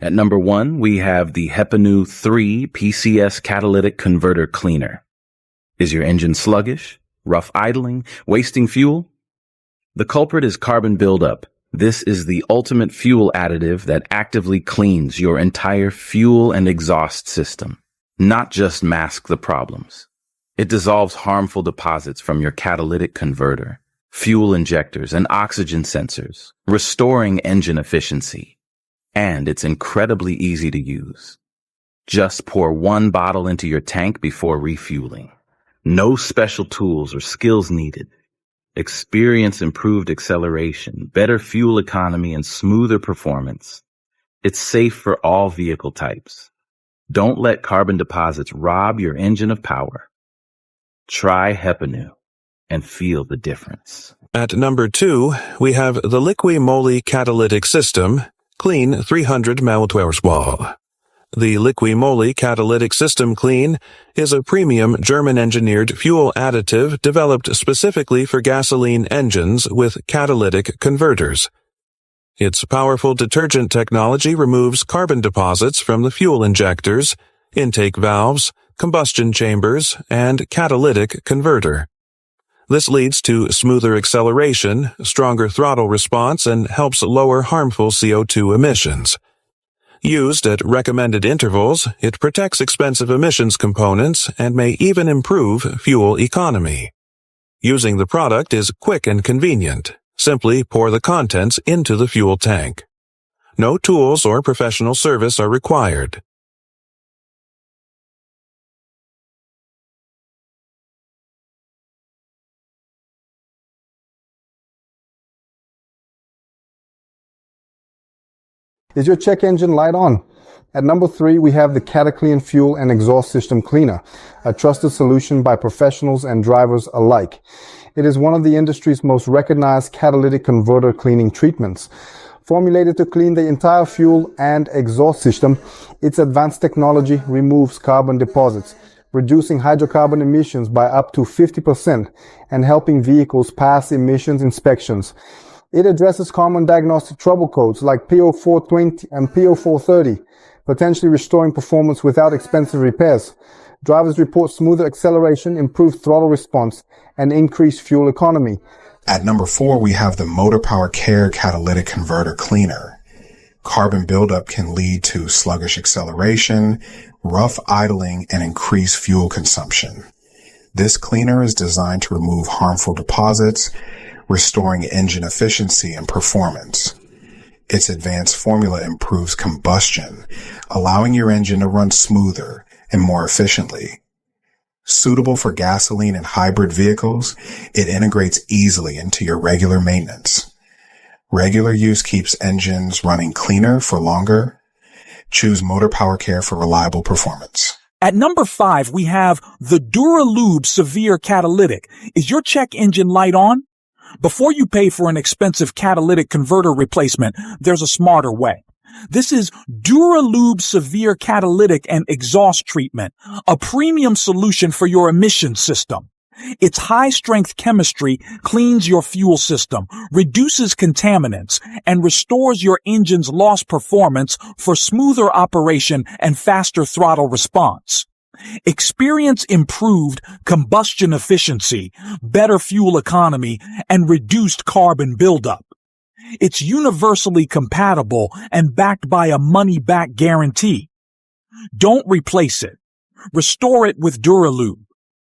At number 1, we have the Hepaneu 3 PCS Catalytic Converter Cleaner. Is your engine sluggish, rough idling, wasting fuel? The culprit is carbon buildup. This is the ultimate fuel additive that actively cleans your entire fuel and exhaust system, not just mask the problems. It dissolves harmful deposits from your catalytic converter, fuel injectors, and oxygen sensors, restoring engine efficiency. And it's incredibly easy to use. Just pour 1 bottle into your tank before refueling. No special tools or skills needed. Experience improved acceleration, better fuel economy, and smoother performance. It's safe for all vehicle types. Don't let carbon deposits rob your engine of power. Try Hepaneu and feel the difference. At number 2, we have the Liqui Moly Catalytic System, Clean 300 Meltwarswall. The Liqui Moly Catalytic System Clean is a premium German-engineered fuel additive developed specifically for gasoline engines with catalytic converters. Its powerful detergent technology removes carbon deposits from the fuel injectors, intake valves, combustion chambers, and catalytic converter. This leads to smoother acceleration, stronger throttle response, and helps lower harmful CO2 emissions. Used at recommended intervals, it protects expensive emissions components and may even improve fuel economy. Using the product is quick and convenient. Simply pour the contents into the fuel tank. No tools or professional service are required. Is your check engine light on? At number 3, we have the Cataclean Fuel and Exhaust System Cleaner, a trusted solution by professionals and drivers alike. It is one of the industry's most recognized catalytic converter cleaning treatments. Formulated to clean the entire fuel and exhaust system, its advanced technology removes carbon deposits, reducing hydrocarbon emissions by up to 50% and helping vehicles pass emissions inspections. It addresses common diagnostic trouble codes like P0420 and P0430, potentially restoring performance without expensive repairs. Drivers report smoother acceleration, improved throttle response, and increased fuel economy. At number 4, we have the Motor Power Care Catalytic Converter Cleaner. Carbon buildup can lead to sluggish acceleration, rough idling, and increased fuel consumption. This cleaner is designed to remove harmful deposits, restoring engine efficiency and performance. Its advanced formula improves combustion, allowing your engine to run smoother and more efficiently. Suitable for gasoline and hybrid vehicles, it integrates easily into your regular maintenance. Regular use keeps engines running cleaner for longer. Choose Motor Power Care for reliable performance. At number 5, we have the Duralube Severe Catalytic. Is your check engine light on? Before you pay for an expensive catalytic converter replacement, there's a smarter way. This is Duralube Severe Catalytic and Exhaust Treatment, a premium solution for your emission system. Its high-strength chemistry cleans your fuel system, reduces contaminants, and restores your engine's lost performance for smoother operation and faster throttle response. Experience improved combustion efficiency, better fuel economy, and reduced carbon buildup. It's universally compatible and backed by a money-back guarantee. Don't replace it. Restore it with Duralube.